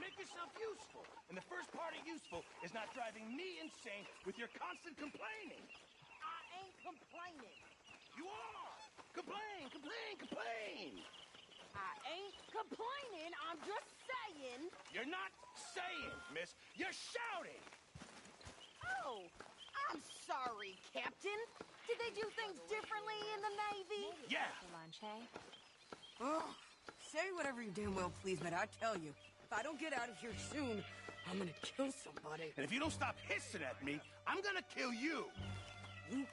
Make yourself useful. And the first part of useful is not driving me insane with your constant complaining. I ain't complaining. You are! Complain, complain, complain! I ain't complaining. I'm just saying. You're not saying, miss. You're shouting! Oh, I'm sorry, Captain. Did they do things differently in the Navy? Yeah! Oh, say whatever you damn well please, but I tell you, if I don't get out of here soon, I'm gonna kill somebody. And if you don't stop hissing at me, I'm gonna kill you! You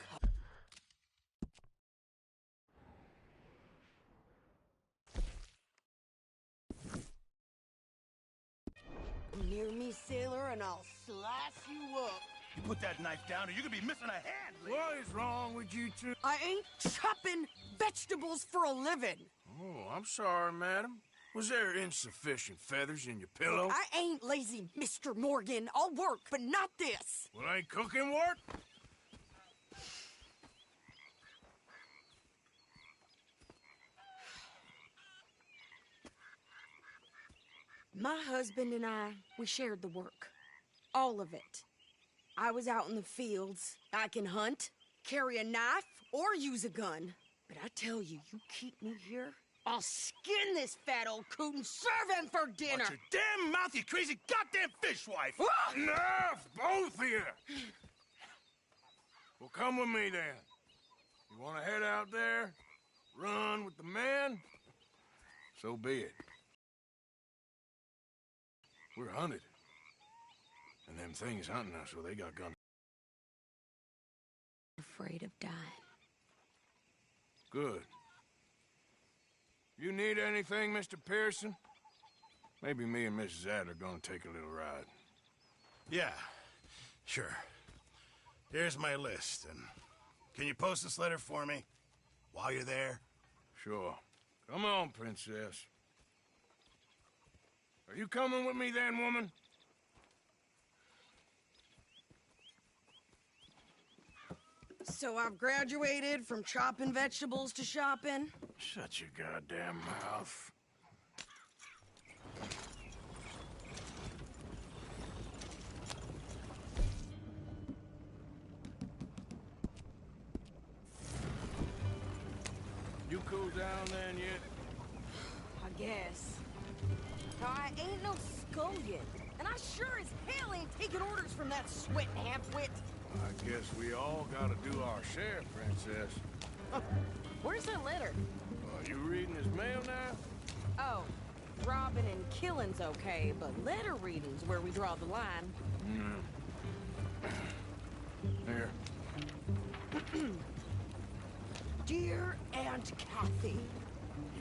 Come near me, sailor, and I'll slice you up. You put that knife down or you're gonna be missing a hand, lady. What is wrong with you two? I ain't chopping vegetables for a living. Oh, I'm sorry, madam. Was there insufficient feathers in your pillow? I ain't lazy, Mr. Morgan. I'll work, but not this. Well, ain't cooking work? My husband and I, we shared the work. All of it. I was out in the fields. I can hunt, carry a knife, or use a gun. But I tell you, you keep me here, I'll skin this fat old coot and serve him for dinner. Watch your damn mouth, you crazy goddamn fishwife! Enough, both of you! Well, come with me, then. You want to head out there, run with the men? So be it. We're hunted. And them things hunting us, well, they got guns. Afraid of dying. Good. You need anything, Mr. Pearson? Maybe me and Mrs. Adler gonna take a little ride. Yeah, sure. Here's my list, and can you post this letter for me while you're there? Sure. Come on, princess. Are you coming with me then, woman? So I've graduated from chopping vegetables to shopping. Shut your goddamn mouth. You cool down then yet? I guess. I ain't no scullion, and I sure as hell ain't taking orders from that sweating half-wit. I guess we all gotta do our share, princess. Where's the letter? You reading his mail now? Oh, robbing and killing's okay, but letter reading's where we draw the line. Here. Dear Aunt Kathy,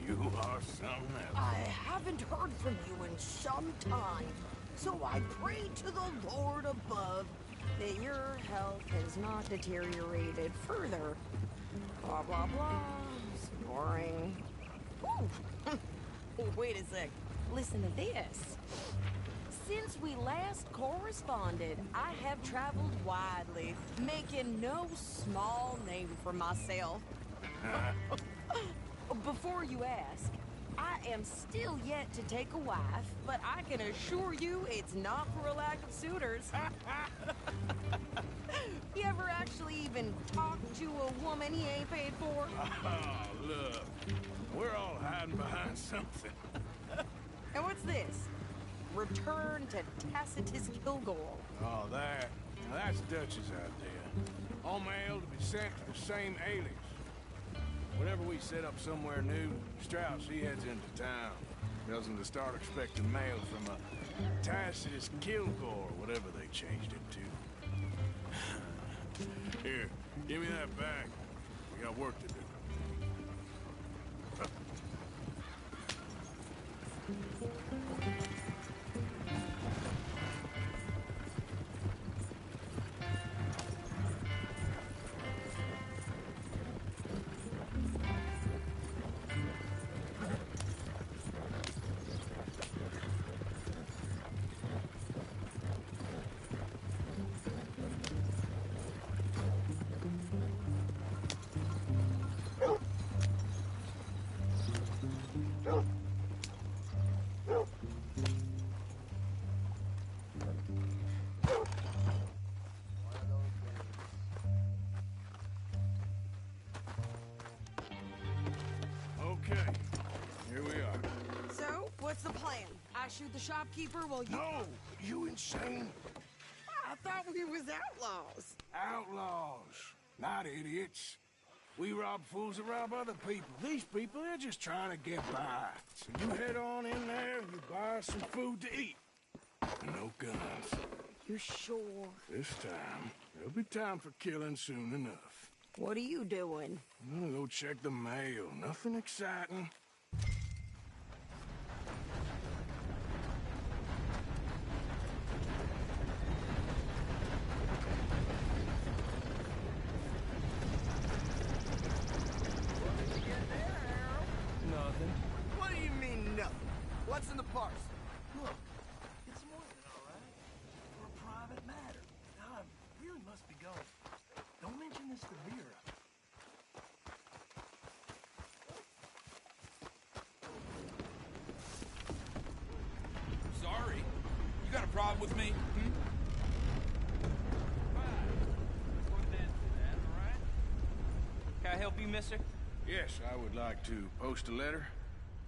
You are something else. I haven't heard from you in some time, so I pray to the Lord above that your health has not deteriorated further. Blah, blah, blah. Snoring. Ooh. Oh, wait a sec. Listen to this. Since we last corresponded, I have traveled widely, making no small name for myself. Before you ask, I am still yet to take a wife, but I can assure you it's not for a lack of suitors. You ever actually even talk to a woman he ain't paid for? Oh, look. We're all hiding behind something. And what's this? Return to Tacitus Kilgore. Oh, that. Now that's Dutch's idea. All mail to be sent to the same alias. Whenever we set up somewhere new, Strauss, he heads into town. Tells them to start expecting mail from a Tacitus Kilgore, whatever they changed it to. Here, give me that bag. We got work to do. I shoot the shopkeeper while you... No! You insane? I thought we was outlaws. Outlaws, not idiots. We rob fools that rob other people. These people, they're just trying to get by. So you head on in there and you buy some food to eat. And no guns. You're sure? This time, there'll be time for killing soon enough. What are you doing? I'm gonna go check the mail. Nothing exciting. Nothing. What do you mean, nothing? What's in the parcel? Look, it's more than all right. For a private matter. Now, I really must be going. Don't mention this to Vera. Sorry. You got a problem with me? Hmm? Can I help you, mister? Yes, I would like to post a letter.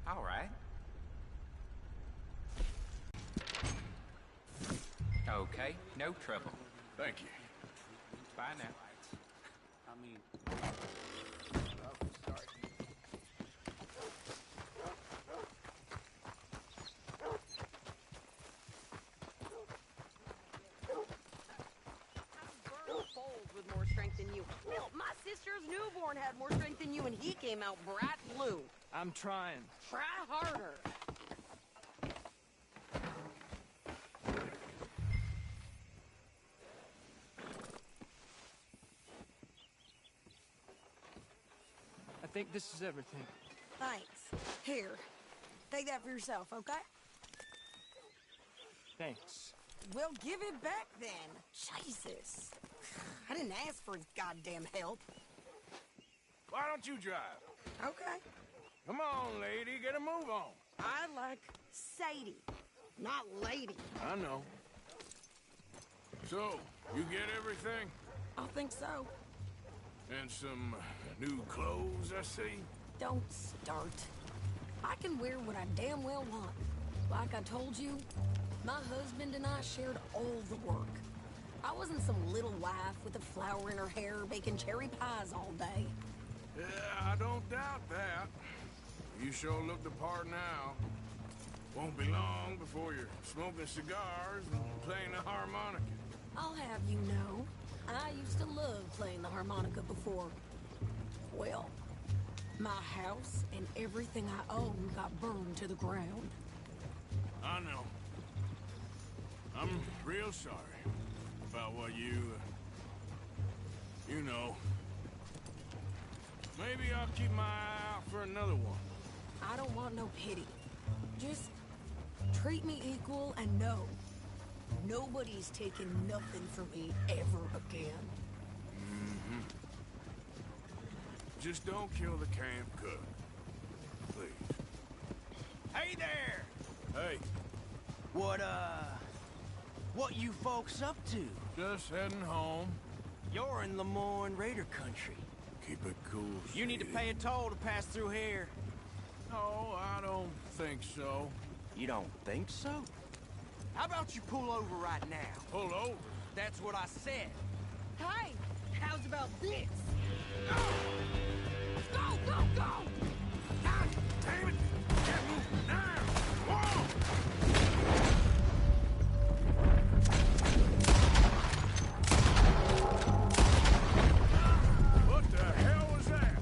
All right. Okay, no trouble. Thank you. Bye now. With more strength than you. Hell, my sister's newborn had more strength than you, and he came out bright blue. I'm trying. Try harder. I think this is everything. Thanks. Here. Take that for yourself, okay? Thanks. Well, give it back then. Jesus. I didn't ask for his goddamn help. Why don't you drive? Okay. Come on, lady, get a move on. I like Sadie, not lady. I know. So, you get everything? I think so. And some new clothes, I see? Don't start. I can wear what I damn well want. Like I told you, my husband and I shared all the work. I wasn't some little wife with a flower in her hair baking cherry pies all day. Yeah, I don't doubt that. You sure look the part now. Won't be long before you're smoking cigars and playing the harmonica. I'll have you know, I used to love playing the harmonica before. Well, my house and everything I own got burned to the ground. I know. I'm real sorry about what you know. Maybe I'll keep my eye out for another one. I don't want no pity. Just treat me equal and know nobody's taking nothing from me ever again. Mm-hmm. Just don't kill the camp cook. Please. Hey there! Hey, What you folks up to? just heading home. You're in Lemoyne Raider country. Keep it cool, You need to sweetie. pay a toll to pass through here. No, I don't think so. You don't think so? How about you pull over right now? Pull over. That's what I said. Hey, how's about this? Go, go, go! God damn it! Get moving now! Whoa! What the hell was that?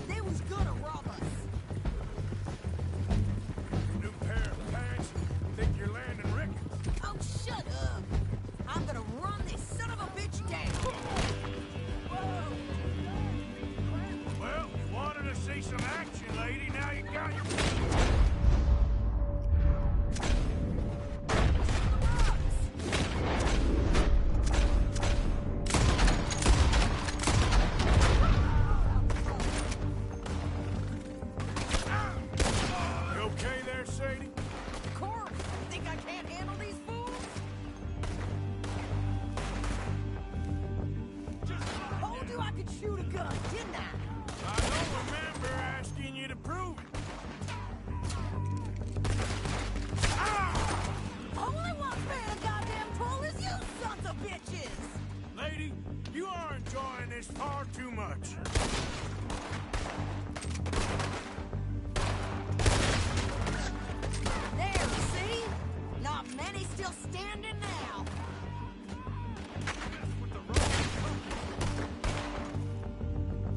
They was gonna rob us. New pair of pants? Think you're landing Ricketts? Oh, shut up. I'm gonna run this son of a bitch down. Whoa! Well, you wanted to see some action, lady. Now you got your... You okay there, Sadie? Of course. Think I can't handle these fools? Told you I could shoot a gun, didn't I? I don't remember asking you to prove it. Ah! is far too much. There, see? Not many still standing now.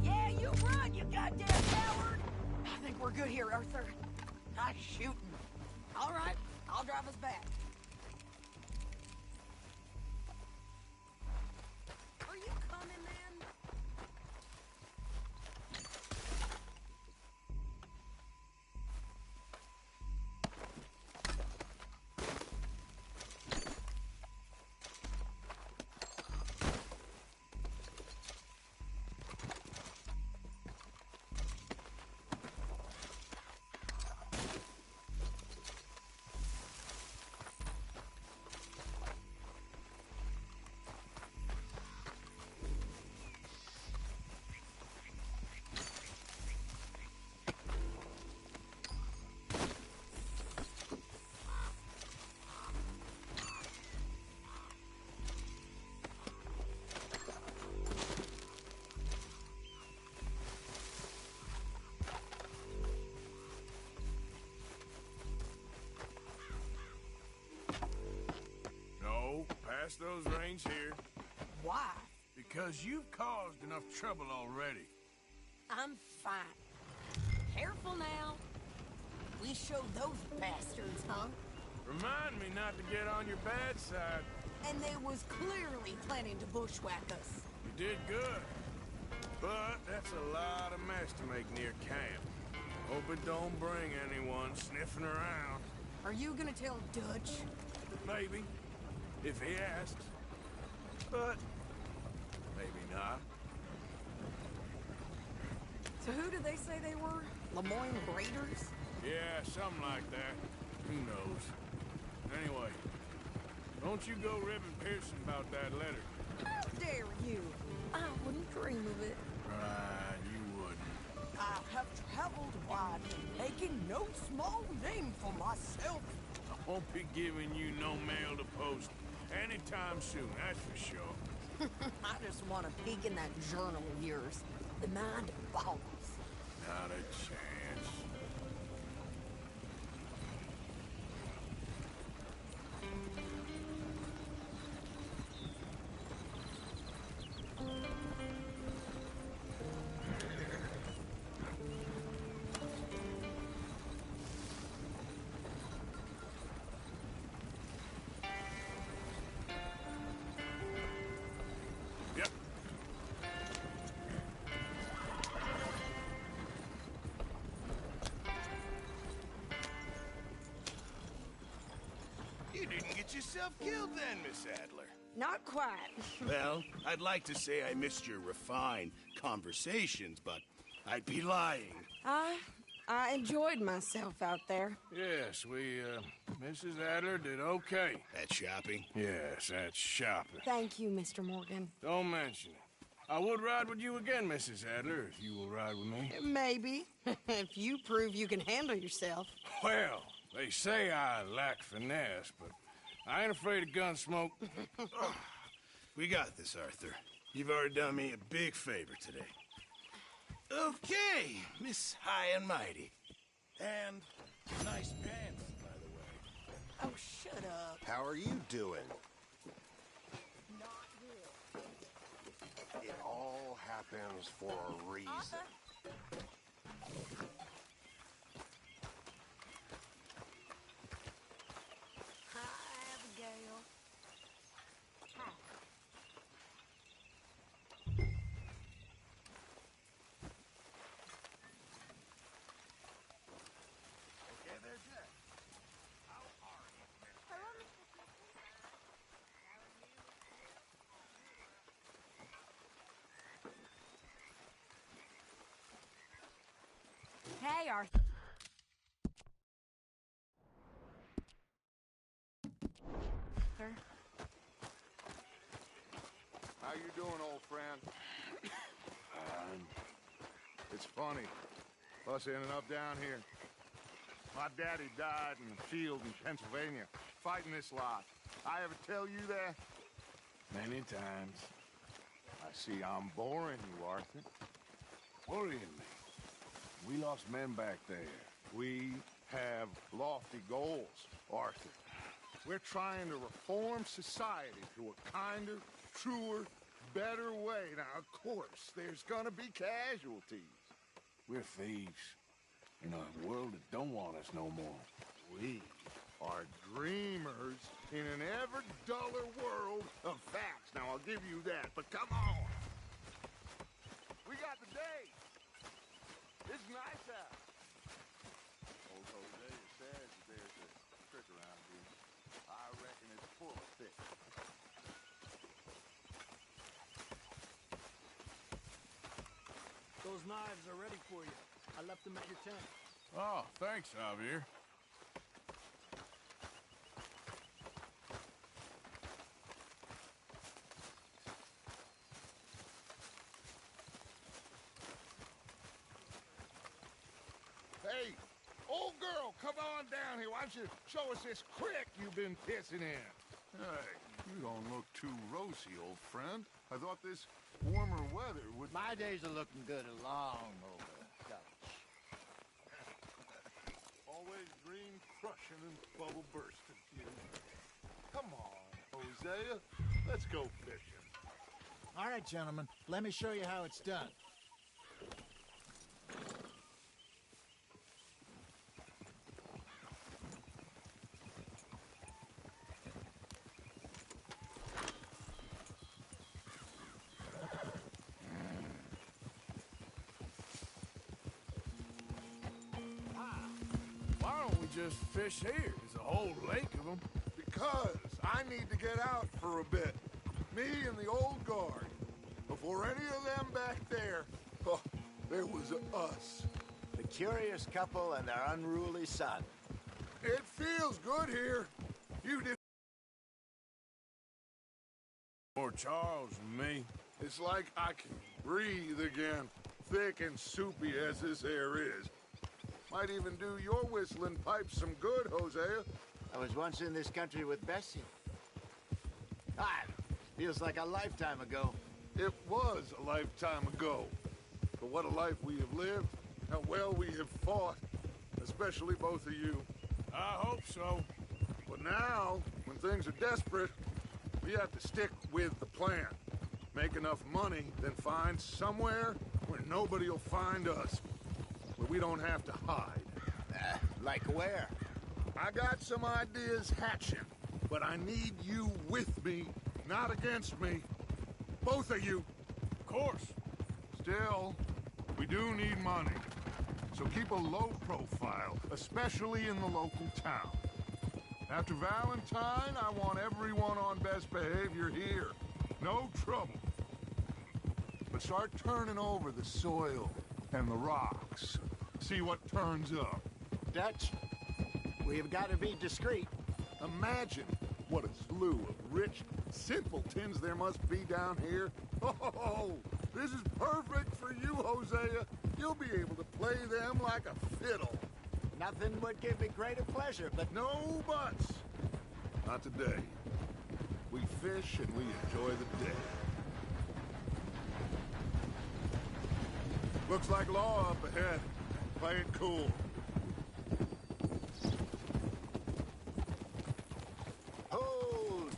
Yeah, you run, you goddamn coward! I think we're good here, Arthur. Nice shooting. All right, I'll drive us back. Are you coming, man? No, pass those reins here. Why? Because you've caused enough trouble already. I'm fine. Careful now. We showed those bastards, huh? Remind me not to get on your bad side. And they was clearly planning to bushwhack us. You did good. But that's a lot of mess to make near camp. Hope it don't bring anyone sniffing around. Are you gonna tell Dutch? Maybe. If he asks. But maybe not. So who did they say they were? Lemoyne Raiders? Yeah, something like that. Who knows? Anyway, don't you go ribbing Pearson about that letter. How dare you? I wouldn't dream of it. Right, you wouldn't. I have traveled wide, making no small name for myself. I won't be giving you no mail to post anytime soon, that's for sure. I just want to peek in that journal of yours. The mind follows. Not a chance. Yep. You didn't get yourself killed then, Miss Adler. Not quite. Well, I'd like to say I missed your refined conversations, but I'd be lying. I enjoyed myself out there. Yes, Mrs. Adler did okay. That shopping? Yes, that's shopping. Thank you, Mr. Morgan. Don't mention it. I would ride with you again, Mrs. Adler, if you will ride with me. Maybe. If you prove you can handle yourself. Well, they say I lack finesse, but I ain't afraid of gunsmoke. We got this, Arthur. You've already done me a big favor today. Okay, Miss High and Mighty. And nice pants, by the way. Oh, shut up. How are you doing? Not good. It all happens for a reason. Hi, Abigail. Hi. Okay there, Jack. How are you? Hey, Arthur. How you doing, old friend? It's funny, us ending up down here. My daddy died in the field in Pennsylvania, fighting this lot. I ever tell you that? Many times. I I see I'm boring you, Arthur. Worrying me. We lost men back there. We have lofty goals, Arthur. We're trying to reform society to a kinder, truer, better way. Now, of course, there's gonna be casualties. We're thieves in a world that don't want us no more. We are dreamers in an ever duller world of facts. Now, I'll give you that, but come on. We got the day. It's nice out. Old Hosea says that there's a trick around here. I reckon it's full of fish. Those knives are ready for you. I left them at your tent. Oh, thanks, Javier. Hey, old girl, come on down here. Why don't you show us this creek you've been pissing in? Hey, you don't look too rosy, old friend. I thought this warmer weather would... My days are looking good along over, Dutch. Always dream crushing and bubble bursting. Come on, Hosea. Let's go fishing. All right, gentlemen. Let me show you how it's done. Why don't we just fish here? There's a whole lake of them. Because I need to get out for a bit. Me and the old guard. Before any of them back there, oh, there was us. The curious couple and their unruly son. It feels good here. You did. Or Charles and me. It's like I can breathe again, thick and soupy as this air is. Might even do your whistling pipes some good, Hosea. I was once in this country with Bessie. Ah, feels like a lifetime ago. It was a lifetime ago. But what a life we have lived, how well we have fought, especially both of you. I hope so. But now, when things are desperate, we have to stick with the plan. Make enough money, then find somewhere where nobody will find us. Where we don't have to hide. Like where? I got some ideas hatching, but I need you with me, not against me. Both of you. Of course. Still, we do need money. So keep a low profile, especially in the local town. After Valentine, I want everyone on best behavior here. No trouble. But start turning over the soil and the rocks. See what turns up. Dutch, we've got to be discreet. Imagine what a slew of rich simpletons there must be down here. Oh, this is perfect for you, Hosea. You'll be able to play them like a fiddle. Nothing would give me greater pleasure, but... No buts. Not today. We fish and we enjoy the day. Looks like law up ahead. Play it cool. Hold!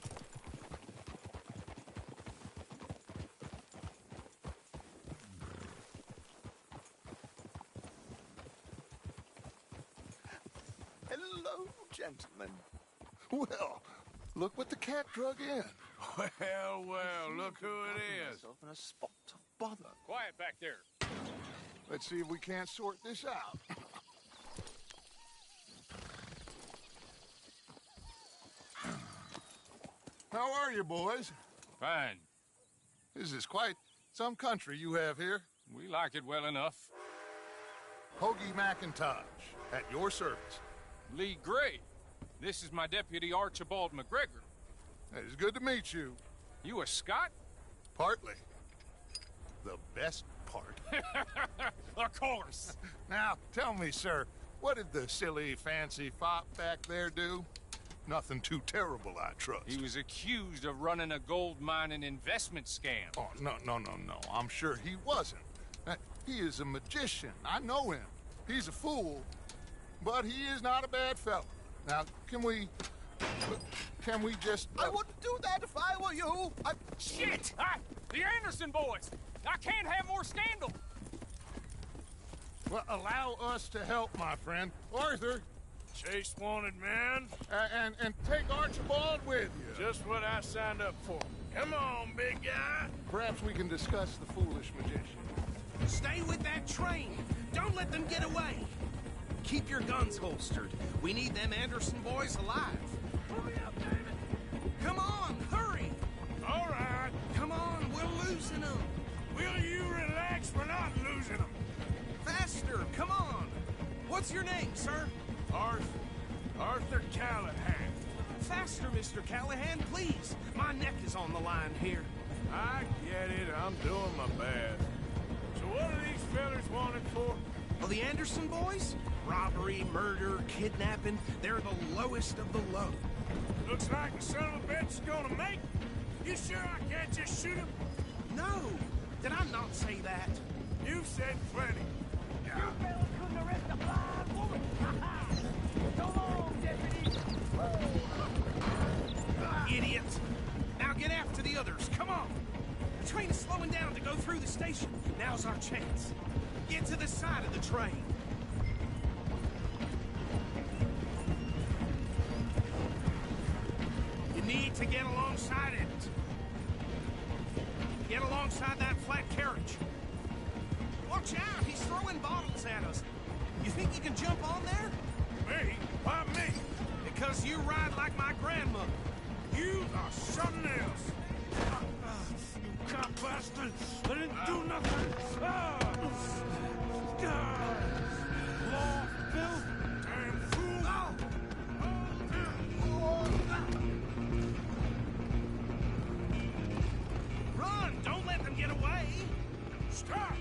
Hello, gentlemen. Well, look what the cat drug in. Well, look who it is. In a spot of bother. Quiet back there. Let's see if we can't sort this out. How are you, boys? Fine. This is quite some country you have here. We like it well enough. Hoagie McIntosh, at your service. Lee Gray. This is my deputy, Archibald McGregor. It's good to meet you. You a Scot? Partly. The best part. Of course. Now, tell me, sir, what did the silly, fancy fop back there do? Nothing too terrible, I trust. He was accused of running a gold mining investment scam. Oh, no. I'm sure he wasn't. He is a magician. I know him. He's a fool, but he is not a bad fellow. Now, can we just... I wouldn't do that if I were you. Shit! The Anderson boys! I can't have more scandal! Well, allow us to help, my friend. Arthur! Chase wanted man. And take Archibald with you. Just what I signed up for. Come on, big guy. Perhaps we can discuss the foolish magician. Stay with that train. Don't let them get away. Keep your guns holstered. We need them Anderson boys alive. Hurry up, David. Come on, hurry. All right. Come on, we're losing them. Will you relax? We're not losing them. Faster, come on. What's your name, sir? Arthur Callahan. Faster, Mr. Callahan, please. My neck is on the line here. I get it. I'm doing my best. So what are these fellas wanted for? Well, the Anderson boys? Robbery, murder, kidnapping. They're the lowest of the low. Looks like the son of a bitch is gonna make. You sure I can't just shoot him? No. Did I not say that? You've said plenty. You fellas couldn't arrest a blind woman. So long, deputy. Idiot. Now get after the others. Come on. The train is slowing down to go through the station. Now's our chance. Get to the side of the train. You need to get alongside it. Get alongside that flat carriage. Watch out, he's throwing bottles at us. You think you can jump on there? Me? Why me? Because you ride like my grandmother. You are something else. You cop bastard! I didn't do nothing! Law, Bill! Damn fool! Run! Don't let them get away! Stop!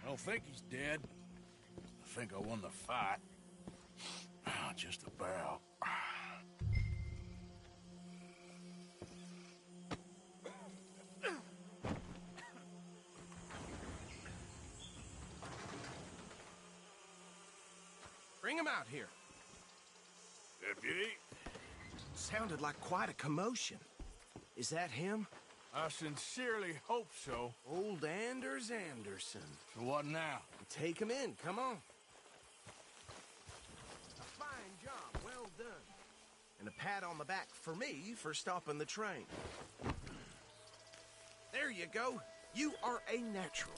I think he's dead. I think I won the fight. Just about. Bring him out here. Deputy? Sounded like quite a commotion. Is that him? I sincerely hope so. Old Anders Anderson. So what now? Take him in, come on. A fine job, well done. And a pat on the back for me for stopping the train. There you go. You are a natural.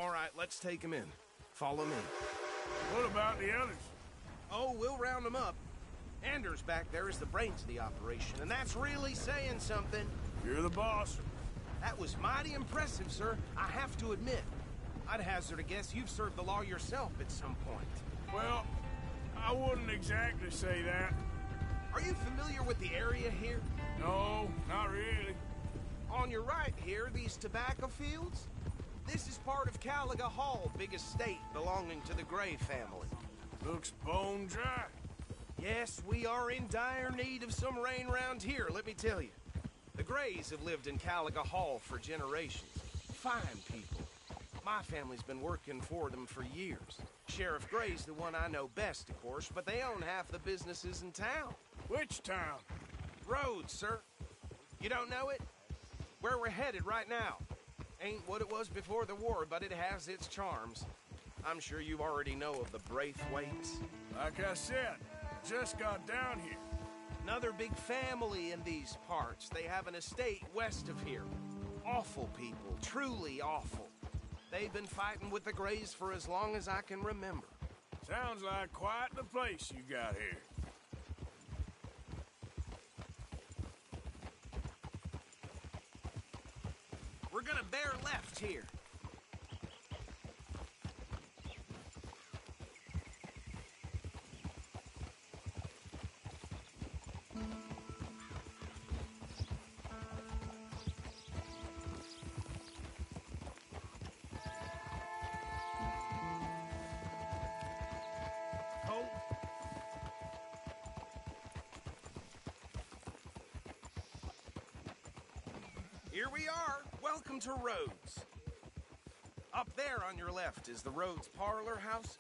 All right, let's take him in. Follow me. What about the others? Oh, we'll round them up. Anders back there is the brains of the operation, and that's really saying something. You're the boss. That was mighty impressive, sir. I have to admit. I'd hazard a guess you've served the law yourself at some point. Well, I wouldn't exactly say that. Are you familiar with the area here? No, not really. On your right here, these tobacco fields? This is part of Caliga Hall, big estate belonging to the Gray family. Looks bone dry. Yes, we are in dire need of some rain round here, let me tell you. The Grays have lived in Caliga Hall for generations. Fine people. My family's been working for them for years. Sheriff Gray's the one I know best, of course, but they own half the businesses in town. Which town? Rhodes, sir. You don't know it? Where we're headed right now. Ain't what it was before the war, but it has its charms. I'm sure you already know of the Braithwaites. Like I said, just got down here. Another big family in these parts. They have an estate west of here. Awful people, truly awful. They've been fighting with the Grays for as long as I can remember. Sounds like quite the place you got here. We're gonna bear left here. Here we are. Welcome to Rhodes. Up there on your left is the Rhodes Parlor House.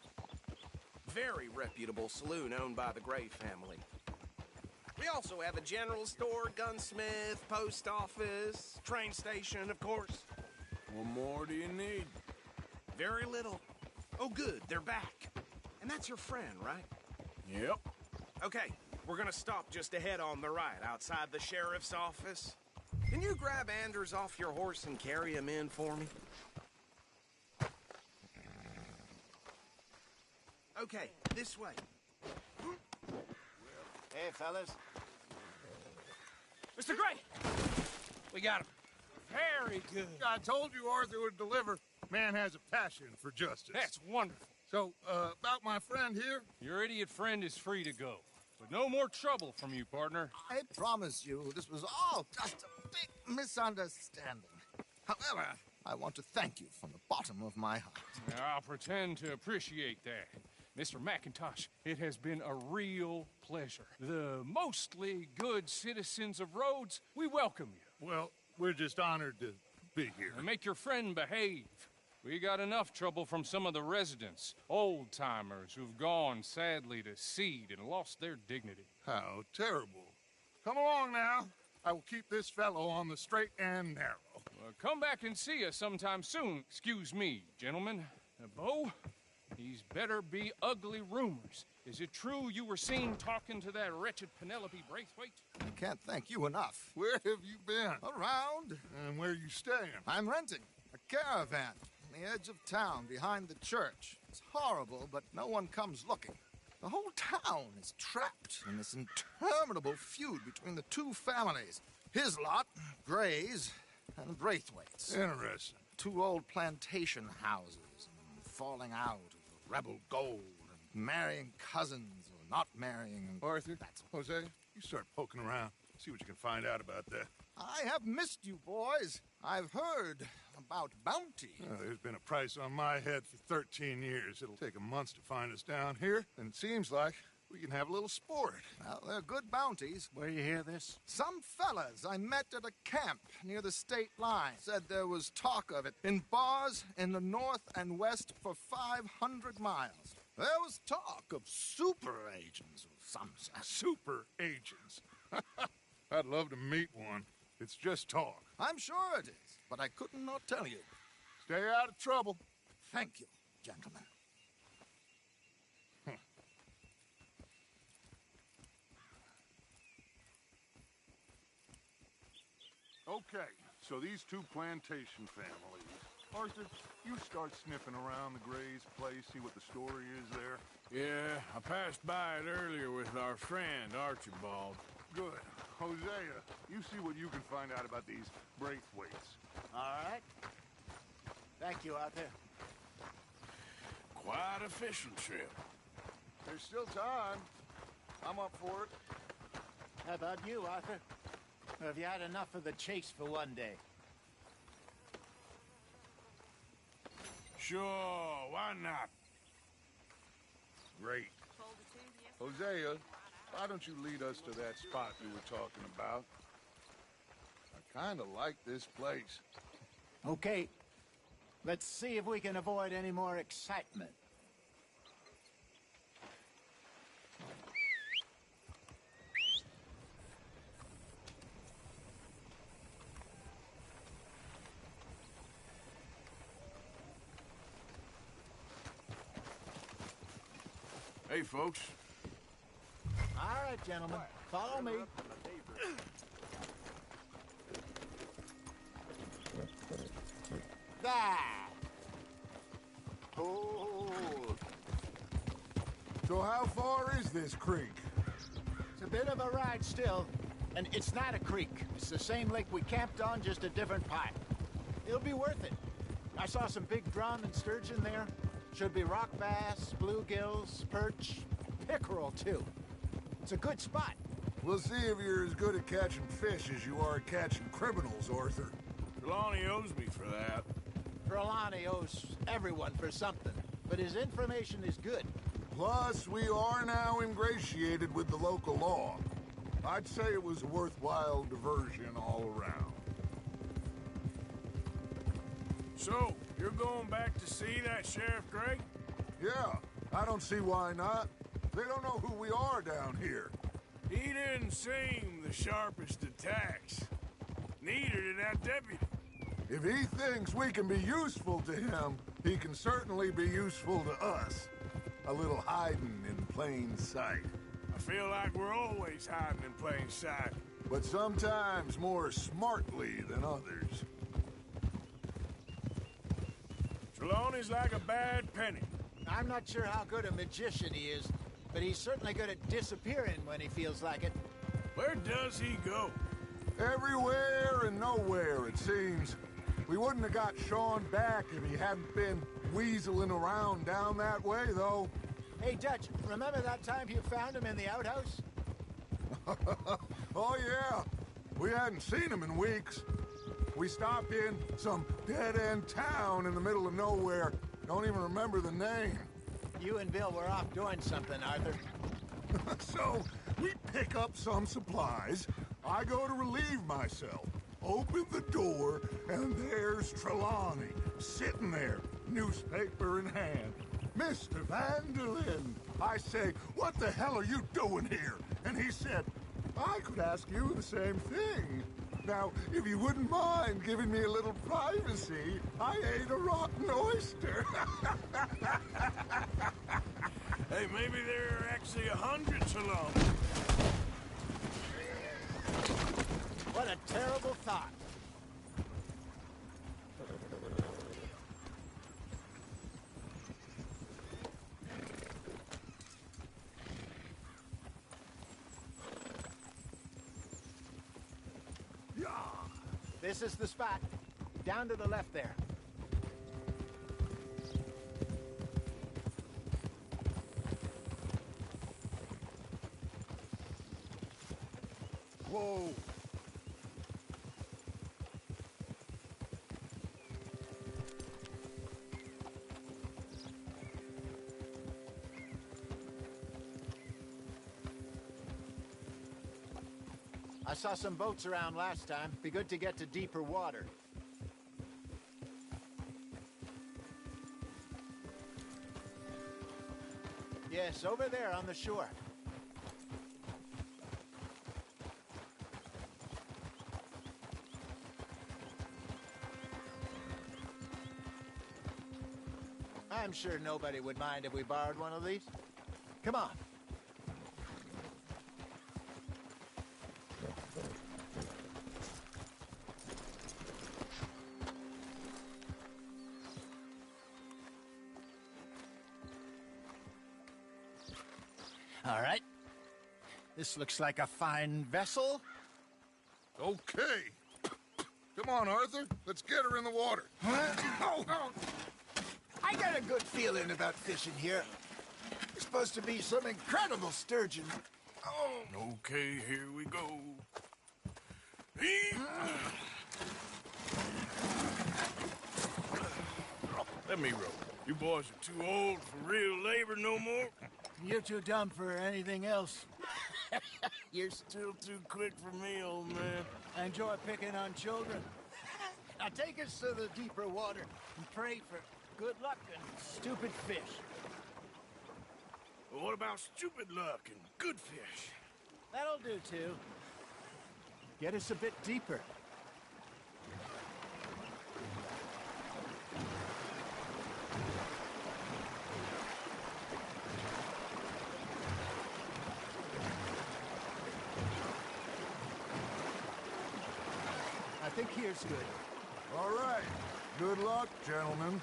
Very reputable saloon owned by the Gray family. We also have a general store, gunsmith, post office, train station, of course. What more do you need? Very little. Oh, good, they're back. And that's your friend, right? Yep. Okay, we're gonna stop just ahead on the right, outside the sheriff's office. Can you grab Anders off your horse and carry him in for me? Okay, this way. Hey, fellas. Mr. Gray! We got him. Very good. I told you Arthur would deliver. Man has a passion for justice. That's wonderful. So, about my friend here? Your idiot friend is free to go. But no more trouble from you, partner. I promise you, this was all just a big misunderstanding. However, I want to thank you from the bottom of my heart. I'll pretend to appreciate that. Mr. McIntosh, it has been a real pleasure. The mostly good citizens of Rhodes, we welcome you. Well, we're just honored to be here. And make your friend behave. We got enough trouble from some of the residents, old-timers who've gone, sadly, to seed and lost their dignity. How terrible. Come along now. I will keep this fellow on the straight and narrow. Come back and see us sometime soon. Excuse me, gentlemen. Bo, these better be ugly rumors. Is it true you were seen talking to that wretched Penelope Braithwaite? I can't thank you enough. Where have you been? Around. And where you staying? I'm renting a caravan on the edge of town behind the church. It's horrible, but no one comes looking. The whole town is trapped in this interminable feud between the two families. His lot, Grays, and Braithwaite's. Interesting. Two old plantation houses, and falling out of the rebel gold, and marrying cousins or not marrying. And Arthur, that's Jose, you start poking around. See what you can find out about that. I have missed you, boys. I've heard about bounty. There's been a price on my head for 13 years. It'll take a month to find us down here, and it seems like we can have a little sport. Well, they're good bounties. Where you hear this? Some fellas I met at a camp near the state line said there was talk of it in bars in the north and west for 500 miles. There was talk of super agents of some sort. Super agents. I'd love to meet one. It's just talk. I'm sure it is, but I couldn't not tell you. Stay out of trouble. Thank you, gentlemen. Okay, so these two plantation families, Arthur, you start sniffing around the Gray's place, see what the story is there. Yeah, I passed by it earlier with our friend, Archibald. Good. Hosea, you see what you can find out about these Braithwaites. All right. Thank you, Arthur. Quite a fishing trip. There's still time. I'm up for it. How about you, Arthur? Or have you had enough of the chase for one day? Sure, why not? Great. Hosea, why don't you lead us to that spot you were talking about? I kind of like this place. Okay. Let's see if we can avoid any more excitement. Hey, folks. All right, gentlemen. Follow me. There. Hold. So how far is this creek? It's a bit of a ride still. And it's not a creek. It's the same lake we camped on, just a different part. It'll be worth it. I saw some big drum and sturgeon there. Should be rock bass, bluegills, perch, pickerel, too. It's a good spot. We'll see if you're as good at catching fish as you are at catching criminals, Arthur. Trelawney owes me for that. Trelawney owes everyone for something, but his information is good. Plus, we are now ingratiated with the local law. I'd say it was a worthwhile diversion all around. So, you're going back to see that Sheriff Gray? Yeah, I don't see why not. They don't know who we are down here. He didn't seem the sharpest attacks. Neither did that deputy. If he thinks we can be useful to him, he can certainly be useful to us. A little hiding in plain sight. I feel like we're always hiding in plain sight. But sometimes more smartly than others. Trelawney's like a bad penny. I'm not sure how good a magician he is, but he's certainly good at disappearing when he feels like it. Where does he go? Everywhere and nowhere, it seems. We wouldn't have got Sean back if he hadn't been weaseling around down that way, though. Hey, Dutch, remember that time you found him in the outhouse? Oh, yeah. We hadn't seen him in weeks. We stopped in some dead-end town in the middle of nowhere. Don't even remember the name. You and Bill were off doing something, Arthur. So, we pick up some supplies. I go to relieve myself. Open the door, and there's Trelawney, sitting there, newspaper in hand. Mr. Vanderlyn. I say, what the hell are you doing here? And he said, I could ask you the same thing. Now, if you wouldn't mind giving me a little privacy, I ate a rotten oyster. Hey, maybe there are actually 100 Trelawney. What a terrible thought. This is the spot. Down to the left there. Whoa. I saw some boats around last time. Be good to get to deeper water. Yes, over there on the shore. I'm sure nobody would mind if we borrowed one of these. Come on. All right. This looks like a fine vessel. Okay. Come on, Arthur. Let's get her in the water. Oh, I got a good feeling about fishing here. It's supposed to be some incredible sturgeon. Oh. Okay, here we go. Let me row. You boys are too old for real labor no more. You're too dumb for anything else. You're still too quick for me, old man. I enjoy picking on children. Now take us to the deeper water and pray for good luck and stupid fish. Well, what about stupid luck and good fish? That'll do, too. Get us a bit deeper. I think here's good. All right. Good luck, gentlemen.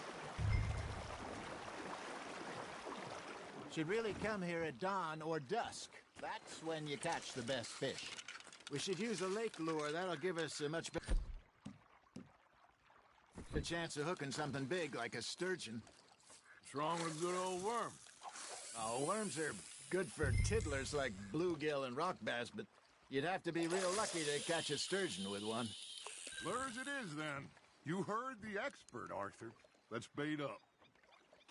Should really come here at dawn or dusk. That's when you catch the best fish. We should use a lake lure. That'll give us a much better chance of hooking something big like a sturgeon. What's wrong with a good old worm? Oh, worms are good for tiddlers like bluegill and rock bass, but you'd have to be real lucky to catch a sturgeon with one. Lure as it is, then. You heard the expert, Arthur. Let's bait up.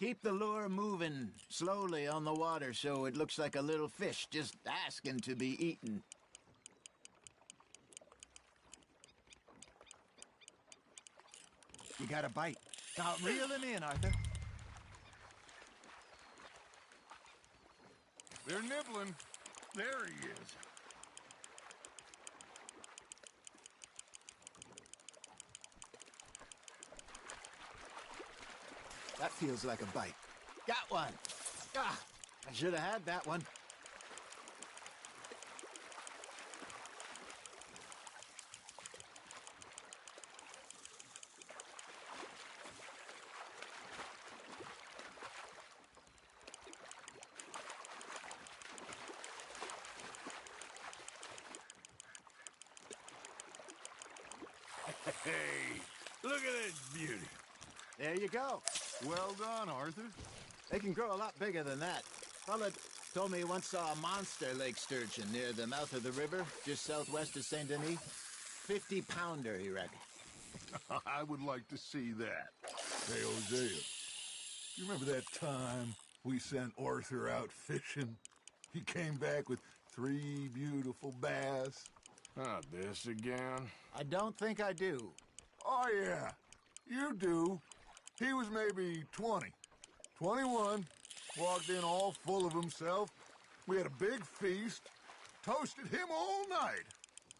Keep the lure moving slowly on the water so it looks like a little fish just asking to be eaten. You got a bite. Now reel him in, Arthur. They're nibbling. There he is. That feels like a bite. Got one. Ah, I should have had that one. Hey, look at this beauty. There you go. Well done, Arthur. They can grow a lot bigger than that. Fella told me he once saw a monster lake sturgeon near the mouth of the river, just southwest of Saint Denis. 50-pounder, he reckoned. I would like to see that. Hey, Hosea, you remember that time we sent Arthur out fishing? He came back with 3 beautiful bass. Not this again. I don't think I do. Oh, yeah. You do. He was maybe 20. 21. Walked in all full of himself. We had a big feast. Toasted him all night.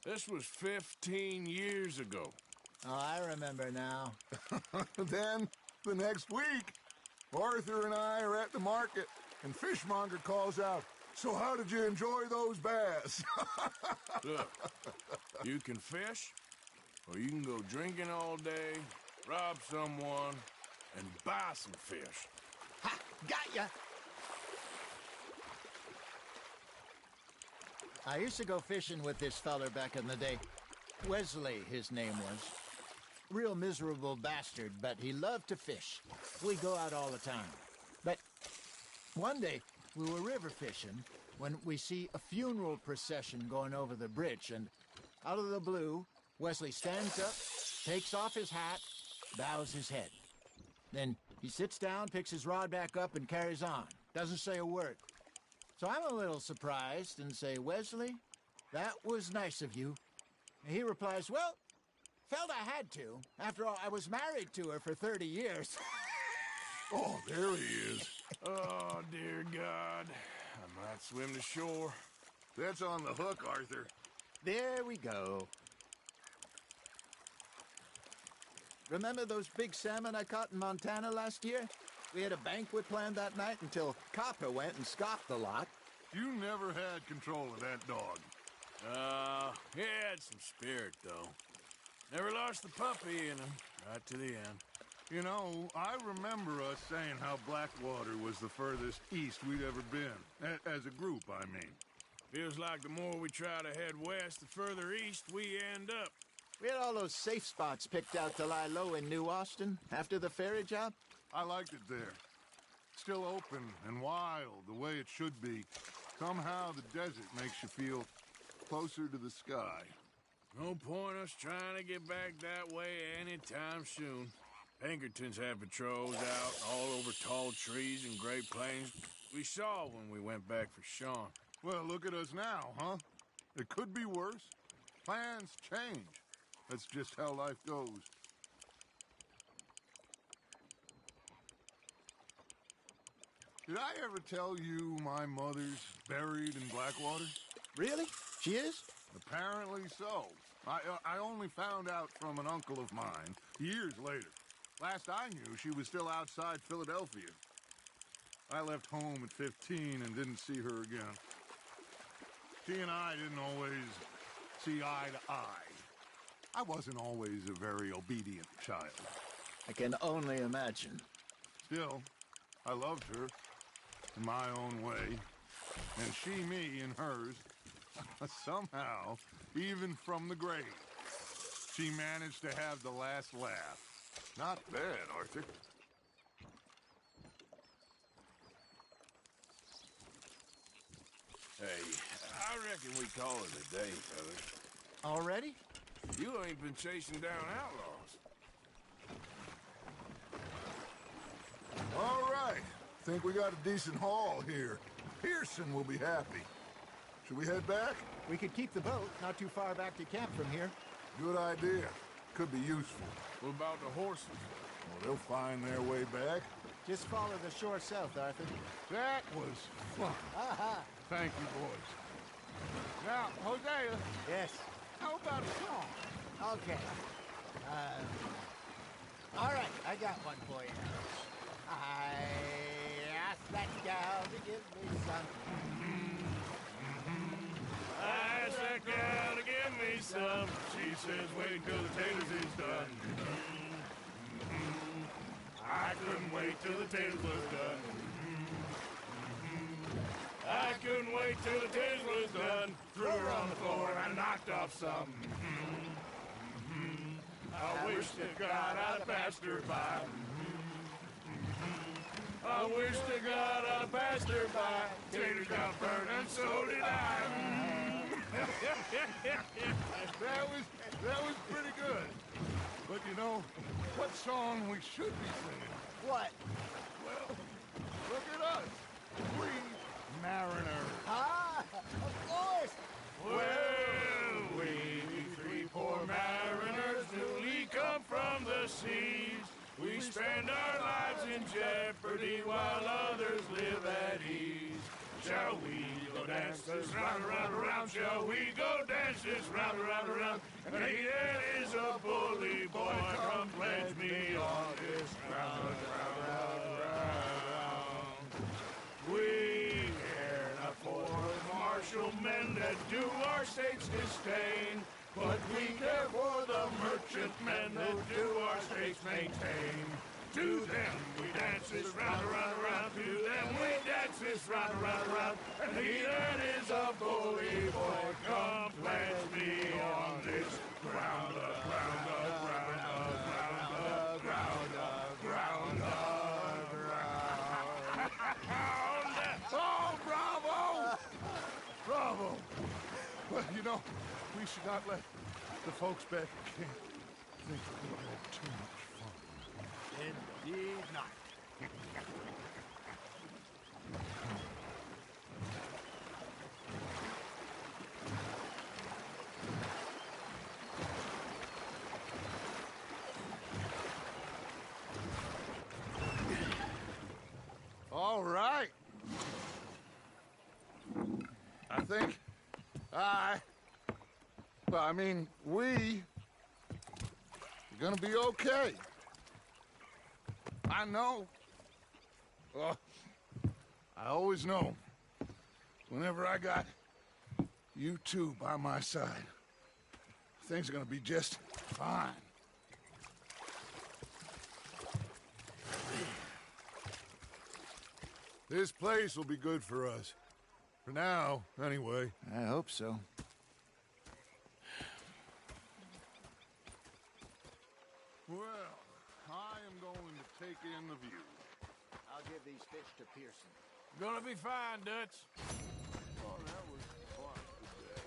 This was 15 years ago. Oh, I remember now. Then, the next week, Arthur and I are at the market, and Fishmonger calls out, "So how did you enjoy those bass?" Look, you can fish, or you can go drinking all day, rob someone, and buy some fish. Ha! Got ya! I used to go fishing with this feller back in the day. Wesley, his name was. Real miserable bastard, but he loved to fish. We'd go out all the time. But one day, we were river fishing when we see a funeral procession going over the bridge, and out of the blue, Wesley stands up, takes off his hat, bows his head. Then he sits down, picks his rod back up, and carries on. Doesn't say a word. So I'm a little surprised and say, "Wesley, that was nice of you." And he replies, "Well, felt I had to. After all, I was married to her for 30 years. Oh, there he is. Oh, dear God. I might swim to shore. That's on the hook, Arthur. There we go. Remember those big salmon I caught in Montana last year? We had a banquet planned that night until Copper went and scoffed the lot. You never had control of that dog. He had some spirit, though. Never lost the puppy in him, right to the end. You know, I remember us saying how Blackwater was the furthest east we'd ever been. As a group, I mean. Feels like the more we try to head west, the further east we end up. We had all those safe spots picked out to lie low in New Austin after the ferry job. I liked it there. Still open and wild, the way it should be. Somehow the desert makes you feel closer to the sky. No point us trying to get back that way anytime soon. Pinkertons had patrols out all over tall trees and Great Plains. We saw when we went back for Sean. Well, look at us now, huh? It could be worse. Plans change. That's just how life goes. Did I ever tell you my mother's buried in Blackwater? Really? She is? Apparently so. I only found out from an uncle of mine years later. Last I knew, she was still outside Philadelphia. I left home at 15 and didn't see her again. She and I didn't always see eye to eye. I wasn't always a very obedient child. I can only imagine. Still, I loved her in my own way, and she me in hers. Somehow, even from the grave, she managed to have the last laugh. Not bad, Arthur. Hey, I reckon we call it a day, fellas. Already? You ain't been chasing down outlaws. All right. Think we got a decent haul here. Pearson will be happy. Should we head back? We could keep the boat not too far back to camp from here. Good idea. Could be useful. What about the horses? Well, they'll find their way back. Just follow the shore south, Arthur. That was fun. Aha! Thank you, boys. Now, Hosea. Yes. How about a song? Okay. All right, I got one for you. I asked that gal to give me some. I asked that gal to give me some. She says, wait till the taters is done. I couldn't wait till the taters was done. I couldn't wait till the taters was done. Threw her on the floor and I knocked off some. I wish to God I'd passed her by. I wish to God I'd passed her by. Taters got burned and so did I. That was pretty good. But you know, what song we should be singing? What? Well, look at us. We mariners. Ah, of course. Well, we three poor mariners newly come from the seas. We spend our lives in jeopardy while others live at ease. Shall we go dance this round, around, around? Shall we go dance this round, around, around? And he that is a bully boy, come pledge me on this ground, ground. We care not for the martial men that do our state's disdain, but we care for the merchant men that do our states maintain. To them we dance this round, around, around. To them we dance this round, around, around. And he that is a bully boy, come pledge me on this ground, the ground, the ground, the ground, the ground, the ground, the ground. Oh, bravo! Bravo! Well, you know, we should not let the folks back at camp think we had too much fun. Indeed not. All right. I think we are gonna be okay. I know. Well, I always know. Whenever I got you two by my side, things are gonna be just fine. This place will be good for us. For now, anyway. I hope so. Well, I am going to take in the view. I'll give these fish to Pearson. Gonna be fine, Dutch. Oh, that was fun today.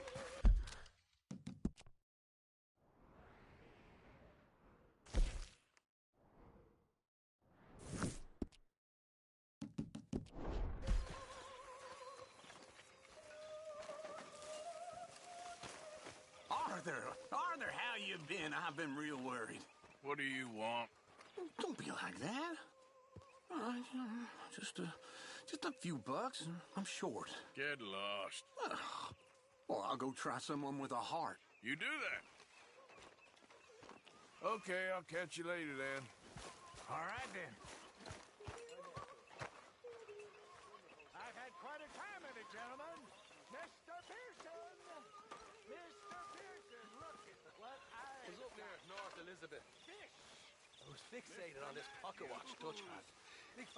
Arthur, how you been? I've been real worried. What do you want? Don't be like that. All right, just a few bucks, and I'm short. Get lost. Well, I'll go try someone with a heart. You do that. Okay, I'll catch you later then. All right, then. I've had quite a time of it, gentlemen. Mr. Pearson! Mr. Pearson, look at what I was up near North Elizabeth. Fish! I was fixated on this pocket watch Dutch had.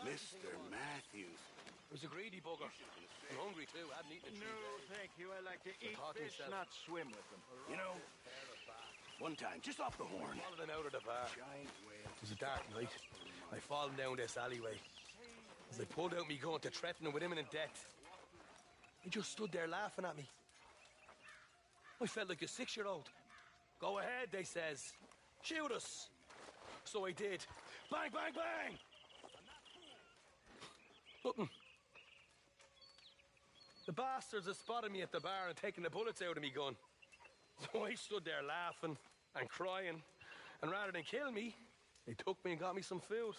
Mr. Matthews. I was a greedy bugger. I'm hungry too. I haven't eaten a No, thank you. I like to eat fish, not swim with them. You know, one time, just off the horn. Followed them out of the bar. It was a dark night. I fallen down this alleyway. As I pulled out me gun to threaten him with imminent death, he just stood there laughing at me. I felt like a 6-year-old. Go ahead, they says. Shoot us. So I did. Bang, bang, bang! Nothing. The bastards had spotted me at the bar and taken the bullets out of me gun. So I stood there laughing and crying. And rather than kill me, they took me and got me some food.